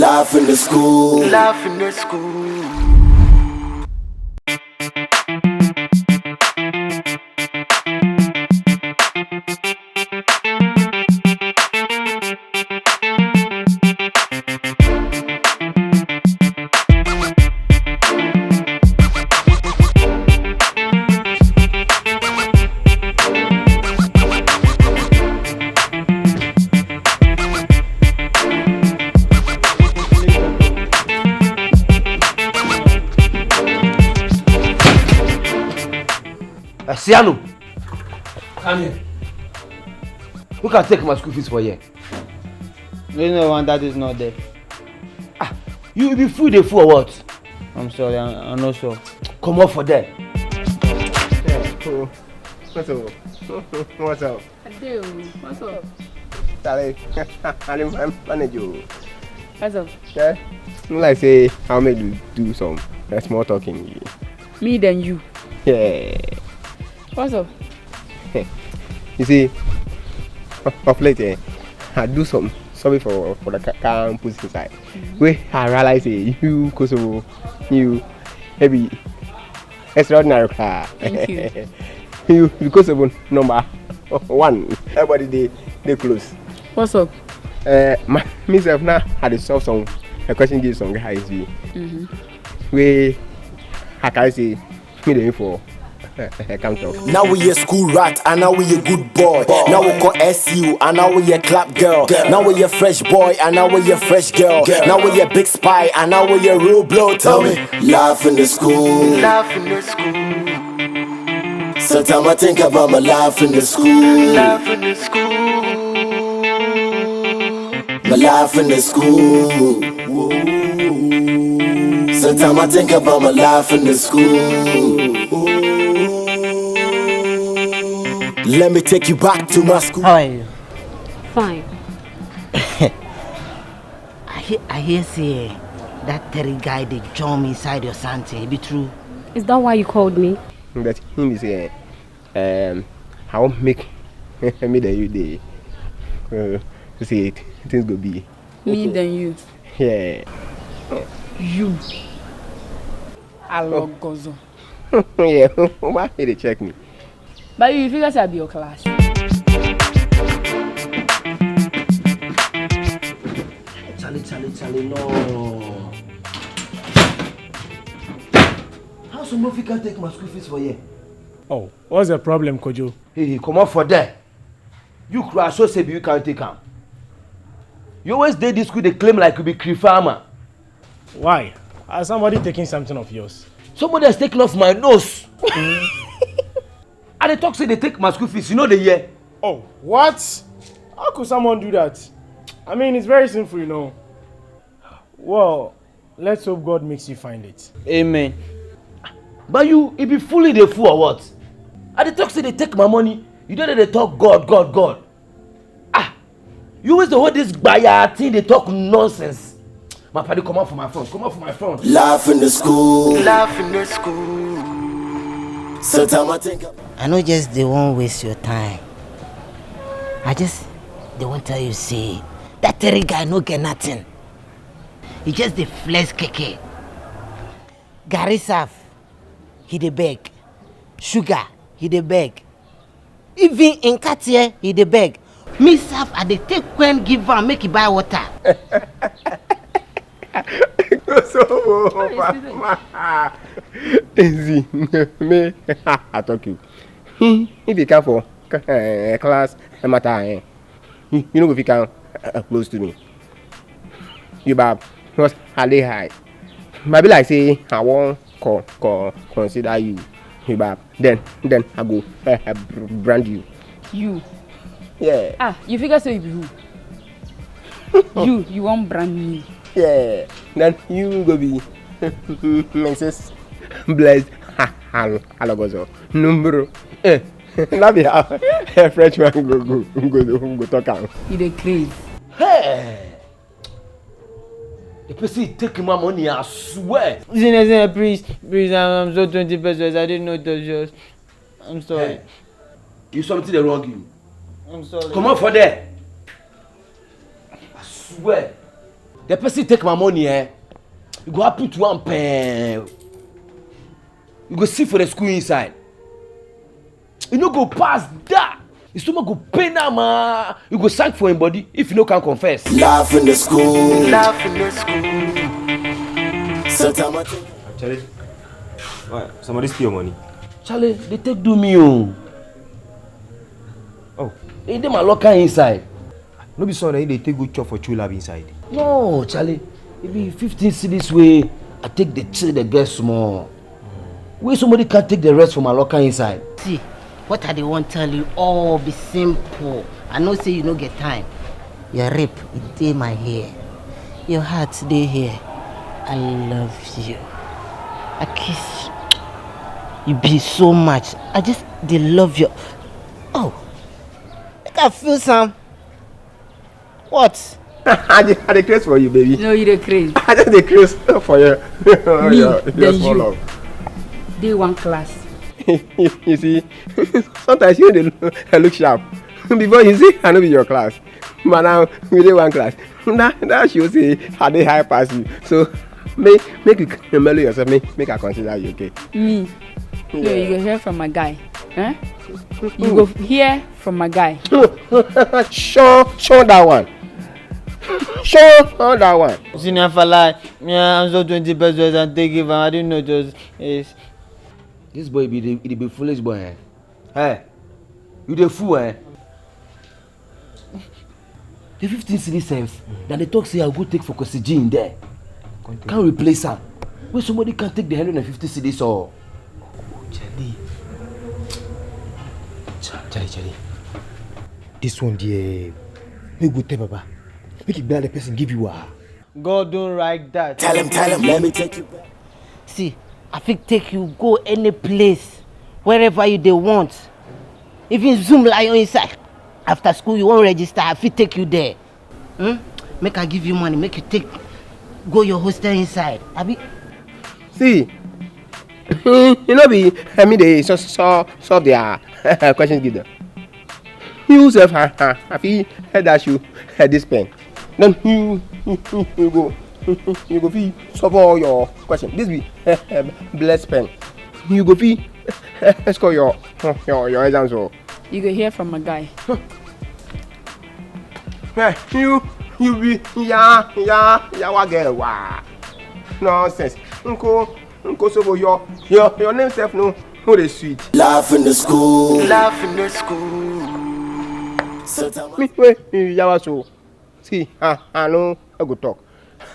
Laugh in the school. Laugh in the school. Siano, come here. Who can take my school fees for you? There's no one that is not there. Ah, you will be fool the fool or what? I'm sorry, I'm not sure. Come on for that. What's up? What's up? What's up? Charlie, I'm manager. What's up? Yeah? Like say, I'll make you do some small talking. Me then you. Yeah. What's up? You see, of late, I do some sorry for the campus inside. Where I realize you Kosovo, you maybe extraordinary car. Thank you. You Kosovo number one. Everybody they close. What's up? Myself now had to solve some a question give some guys. Where I can say me the info. Now we a school rat and now we a good boy. Now we call SU and now we a clap girl. Now we a fresh boy and now we a fresh girl. Now we a big spy and now we a real blow. Tell me, laugh in the school. Laugh in the school. Sometimes I think about my life in the school. Laugh in the school. My life in the school. Sometimes I think about my life in the school. Let me take you back to my school. How are you? Fine. I hear say that Terry guy they jump inside your Santa. It be true? Is that why you called me? That him is I won't make me the you day. To see it, things go be. Me then you. Yeah. You. I love Gozo. Yeah. Why they check me? But you figure I'll be your class. Charlie, no. How some of you can take my school fees for you? Oh, what's the problem, Kojo? Hey, come on for that. You cry so say you can't take them. You always did this school, they claim like you be Cree farmer. Why? Has somebody taking something of yours? Somebody has taken off my nose. And they talk say they take my school fees, you know the year. Oh, what? How could someone do that? I mean, it's very sinful, you know. Well, let's hope God makes you find it. Amen. But you, it be fully the fool or what? And they talk say they take my money, you know that they talk God. Ah, you always the whole this buyer thing, they talk nonsense. My party come out for my phone, Laugh in the school. Laugh in the school. Sometimes I think I know just they won't waste your time. They won't tell you say that Terry guy no get nothing. He just the flesh keke. Gary Saf, he the beg. Sugar, he the beg. Even in Katia, he the beg. Me Saf, I dey take when give am make he buy water. Easy, me, I talk you. If you come for class, matter, you know if you come close to me. You bab, was highly high. Maybe like say I won't consider you. You bab, then I go brand you. You. Yeah. Ah, you figure so you be who? You won't brand me. Yeah. Then you go be Mrs. Blessed. Halagozo. Numero. That be how a Frenchman go talk out. You the crazy. Hey! The person taking my money, I swear. Zina, please, I'm so 20 pesos. I didn't know it was yours. I'm sorry. Hey, you something they wrong you. I'm sorry. Come on for that. I swear. The person take my money, eh? You go happen to one pen. You go see for the school inside. You no go pass that. You still go pay now, man. You go sank for him body if you no can confess. Laugh in the school. Laugh in the school. Charlie, why? Somebody steal your money. Charlie, they take do me, oh. Oh. They dey my locker inside. No be so that they take good chop for true lab inside. No, Charlie. It be 15 cities way. I take the chill the girl small. Where somebody can take the rest from my locker inside. See, what I dey want tell you all be simple. I know say you no get time. Your rip, it dey my hair. Your heart dey here. I love you. I kiss you. You be so much. I just dey love you. Oh, I can feel some. What? I dey craze for you, baby. No, you the crazy. I just dey craze for you. Me, your then small you. love. Day one class. You see, sometimes you dey look sharp. Before you see, I no be your class. But now we dey one class. That show say I dey high pass you. So make you mellow yourself. Make I consider you, okay? Me. Yeah. No, you go hear from my guy. Huh? You go hear from my guy. Show that one. Show that one. Senior fella, yeah, I'm so 20 pesos and take it. I didn't know just is. This boy be foolish boy, eh? Hey, you the fool, eh? The 15 cedi cents that they talk say I go take for Kosiji in there. Can't replace her. When somebody can take the 150 cedis or. Charlie. This one, dear. Make good tell Baba. Make it better the person give you a. God don't like that. Tell him, let me take you back. See, I fit take you go any place, wherever you dey want. Even Zoom lion inside. After school you won't register, I fit take you there. Make I give you money, make you take go your hostel inside. Abi? See, you know be me dey solve their questions give them. You sef I fit head that you this pen. Then you go fit solve all your questions. This be blessed pen. You go fit score your exams or. You go hear from my guy. You be yawa girl wa nonsense. Unko so your name self no dey sweet. Laugh in the school. Laugh in the school. Me yawa so. See, I know I go talk.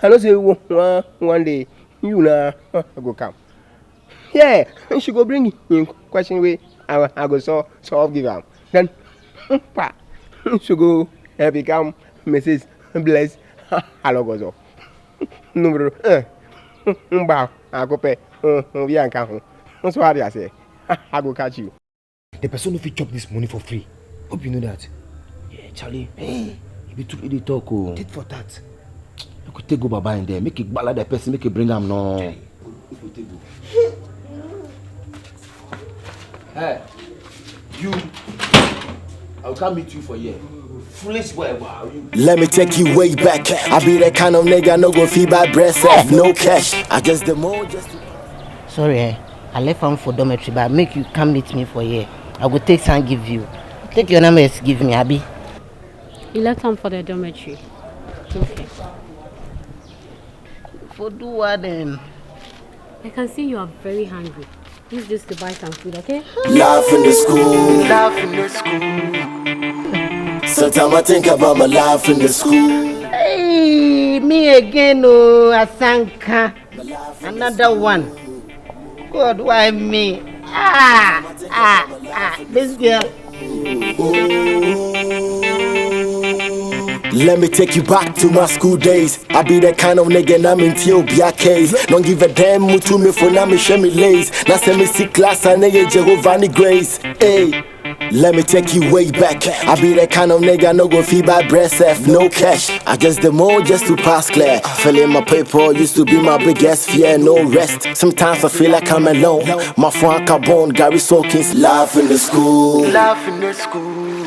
I know say one day you na I go come. Yeah, she go bring in question way I go solve give am. Then she go become Mrs. Bless Alogozo. Number mba agope we an kan ho. So what I say? I go catch you. The person who fit chop this money for free. Hope you know that. Yeah, Charlie. Hey, you be too easy talk, oh. Tit for tat. You could take go Baba in there, make it bala the person, make it bring him no. Hey, you. I'll come meet you for here. Foolish boy, wow. Let me take you way back. I be the kind of nigga no go feed by breast off, no cash. I just the more just to... Sorry, I left him for dormitory, but make you come meet me for here. I go take some give you. Take your numbers, give me, Abi. You left him for the dormitory. Okay. For do what then? I can see you are very hungry. Use this to buy some food, okay? Laugh in the school. Laugh in the school. Sometimes I think about my life in the school. Hey, me again, oh, Asanka. Another one. God, why me? This girl. Let me take you back to my school days. I be that kind of nigga I'm in T.O.B.A. case. Don't give a damn to me for now me share me lays. Now send me see class and nigga Jehovah grace. Hey, let me take you way back. I be that kind of nigga no go feed by breast F, no cash. I just the more just to pass clear. Filling my paper used to be my biggest fear, no rest. Sometimes I feel like I'm alone. My friend Carbon, Gary Sawkins, laugh in the school. Laugh in the school.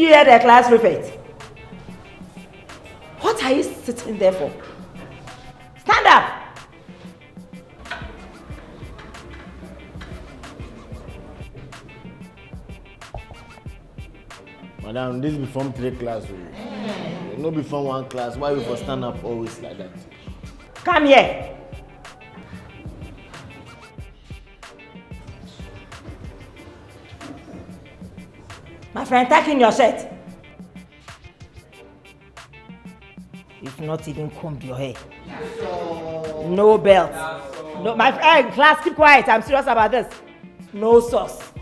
you hear the class prefect? What are you sitting there for? Stand up! Madam, this be from 3 class. No be from 1 class. Why we for stand up always like that? Come here. My friend, tuck in your shirt. You've not even combed your hair. No belt. No, my friend, class, keep quiet. I'm serious about this. No sauce.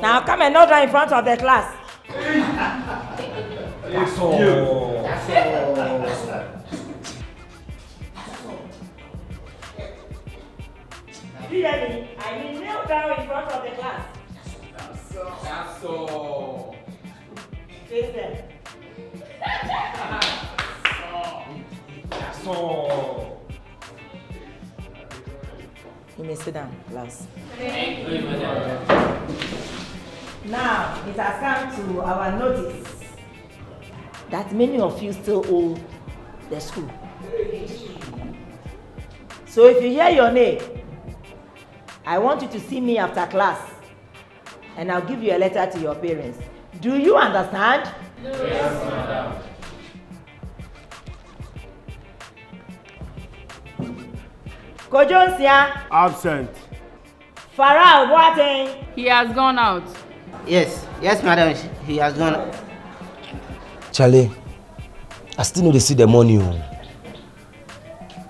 Now come and kneel down in front of the class. You hear me? I mean, kneel down in front of the class. That's all. Face them. That's all. You may sit down, class. Thank you, madam. Now, it has come to our notice that many of you still owe the school. So if you hear your name, I want you to see me after class and I'll give you a letter to your parents. Do you understand? Yes, madam. Kojonsia. Absent. Farah Boateng. He has gone out. Yes, madam. He has gone. Charlie, I still know they see the money.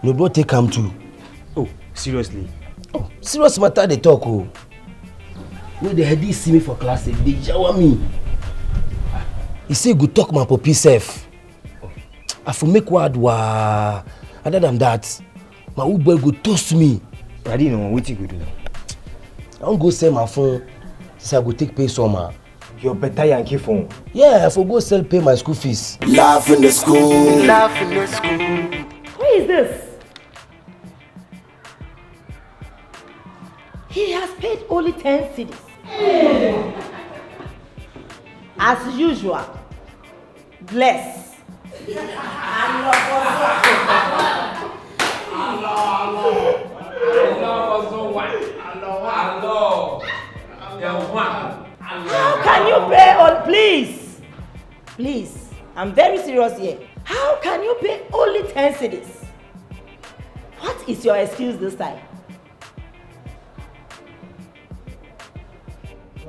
No bro take him too. Oh, seriously? Oh, serious matter they talk. Oh. When the heady see me for class, they shower me. He say go talk my puppy self. I for make word wa. Other than that, my old boy go toast me. I didn't know what you could do. I won't go sell my phone. Since I go take pay summer. Your better Yankee phone. Yeah, I for go sell pay my school fees. Laugh in the school. Laugh in the school. Who is this? He has paid only 10 cedis. As usual, bless. How can you pay all? Please, I'm very serious here. How can you pay only 10 cedis? What is your excuse this time?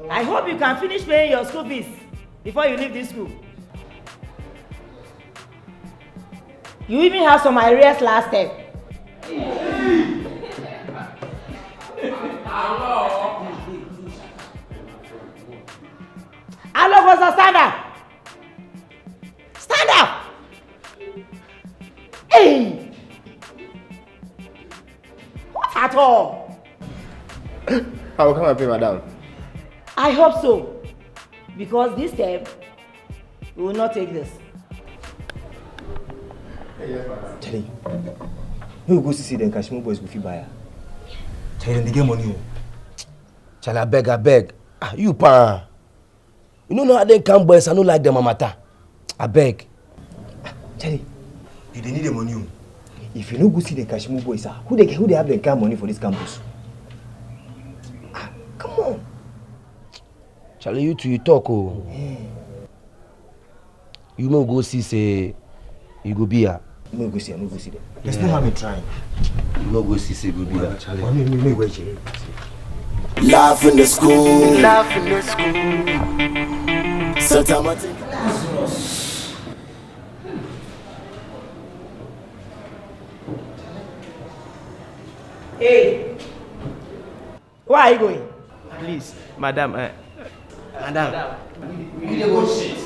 I hope you can finish paying your school fees before you leave this school. You even have some arrears last time. All of us stand up. Stand up. Hey. What at all? I will come and pay madam. I hope so. Because this time, we will not take this. Charlie, you go see them Kashmir boys with you buyer. Charlie, they get money. Charlie, I beg. Ah, you pa. You know how they come boys, I don't like them matter. I beg. Charlie, you they need the money. If you no go see the Kashmir boys, who they have the kind money for this campus? Ah, come on. Charlie, you two, you talk. Oh. Yeah. You may go see, say, you go be here. No go see them. There's no harm in trying. You no go see, say, go be here. Charlie. No go see. Laugh in the school. Laugh in the school. Subtitled. Hey, where are you going? Please, madam. Madam. We need to go shit.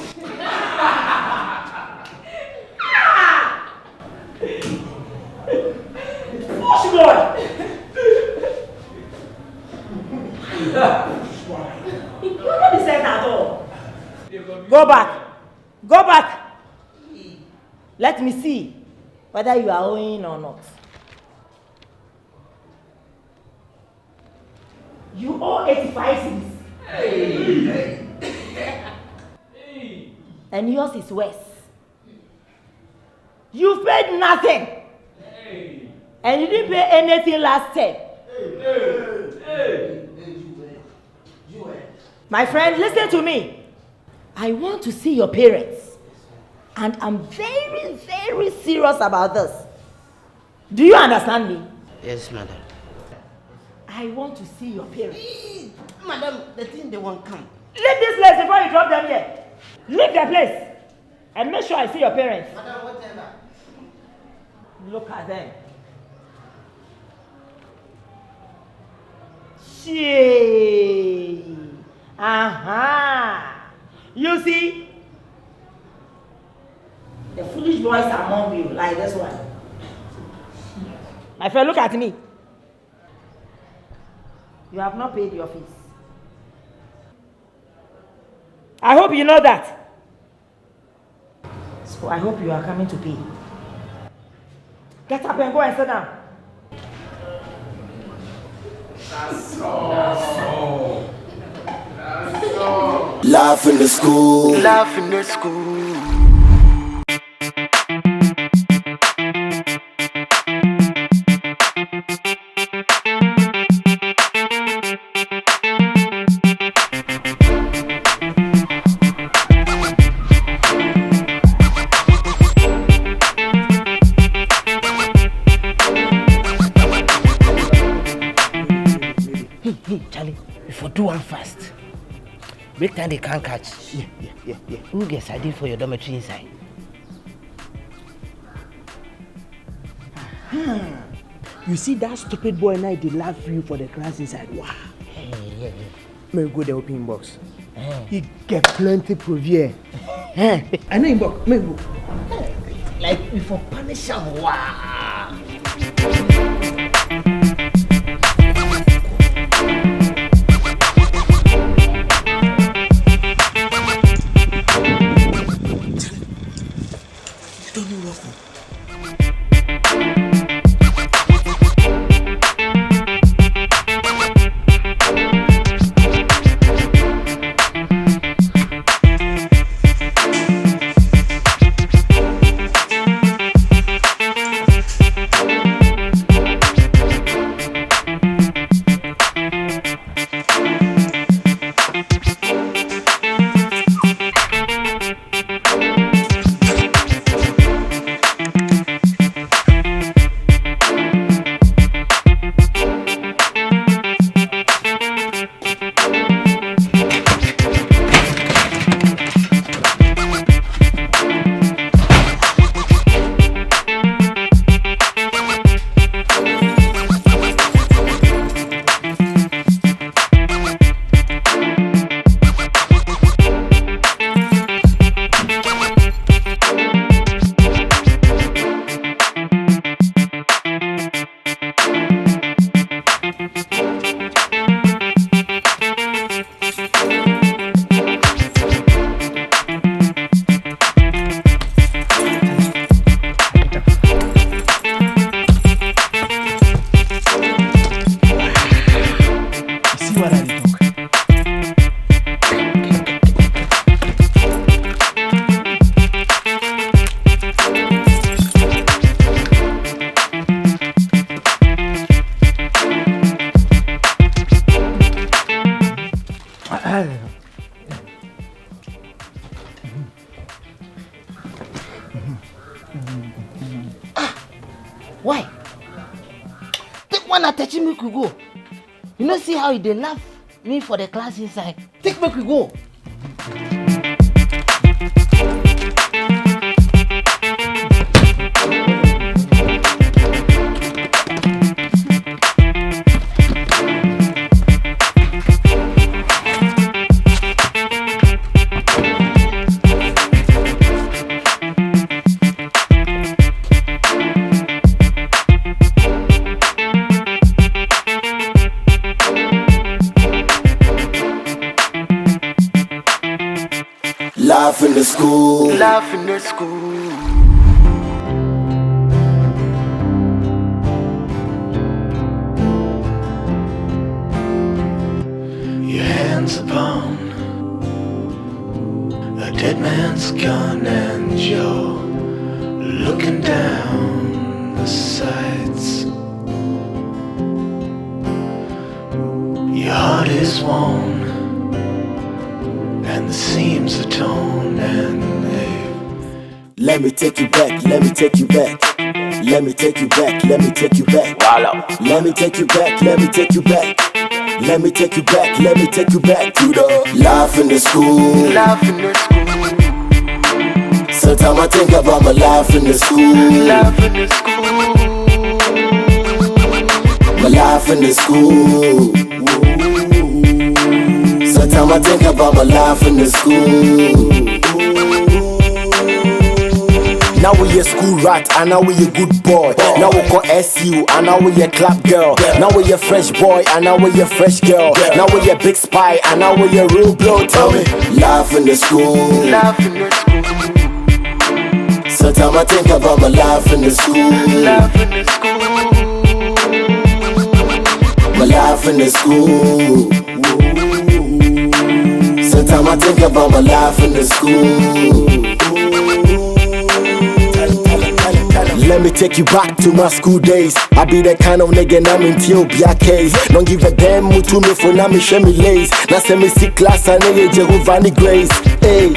Push boy. You're not decent at all. Go back. Go back. Let me see whether you are owing or not. You owe 85 cedis. And yours is worse. You've paid nothing. And you didn't pay anything last term. My friend, listen to me. I want to see your parents. And I'm very, very serious about this. Do you understand me? Yes, madam. I want to see your parents. Madam, the thing they won't come. Leave this place before you drop them here. Leave the place. And make sure I see your parents. Madam, whatever. Look at them. Shey. You see? The foolish boys among you, like this one. My friend, look at me. You have not paid your fees. I hope you know that. So I hope you are coming to pay. Get up and go and sit down. That's all. Laugh in the school. Laugh in the school. Hey, Charlie, if you do one fast, break time they can't catch. Yeah. Who gets idea for your dormitory inside? You see that stupid boy now, they laugh you for the class inside. Wow. Yeah. May go the open box. He get plenty provier. I know him box. May go. Like if you punish him, wow. Why? Take one attach me we go. You know see how they laugh me for the class inside. Take me we go. Laugh in the school. Laugh in the school. Your hands upon a dead man's one's gone and you're looking down the sights. Your heart is worn and the seams are torn and let me take you back, let me take you back. Let me take you back, let me take you back. Let me take you back, let me take you back. Let me take you back, let me take you back to the life in the school. Life in the school. Sometimes I think about my life in the school. Life in the school. My life in the school. Sometimes I think about my life in the school. Now we a school rat, and now we a good boy. Now we call SU, and now we a clap girl. Now we a fresh boy, and now we a fresh girl. Now we a big spy, and now we a real blow. Tell me, life in the school. Life in the school. Sometimes I think about my life in the school. Life in the school. My life in the school. Sometimes I think about my life in the school. Let me take you back to my school days. I be the kind of nigga I'm in Ethiopia case. Don't give a damn to me for now me share me lays. Now send me see class and nigga Jehovah grace. Hey,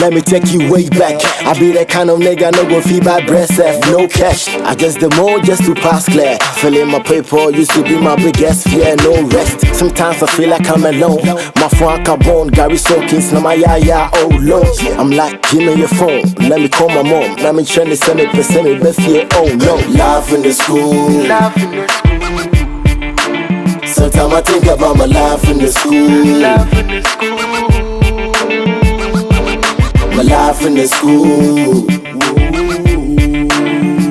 let me take you way back. I be the kind of nigga no go feed by breast F, no cash. I just the more just to pass clear. Filling my paper used to be my biggest fear, no rest. Sometimes I feel like I'm alone. My phone carbon, Gary Sokins, na my yaya, oh Lord. I'm like, give me your phone, let me call my mom. Let me try to send me best here, oh no. Life in the school. Life in the school. Sometimes I think about my life in the school. Life in the school. My life in the school.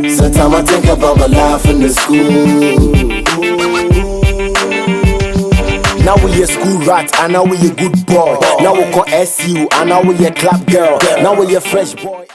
Sometimes I think about my life in the school. Now we a school rat, and now we a good boy. Now we call SU, and now we a clap girl. Now we a fresh boy.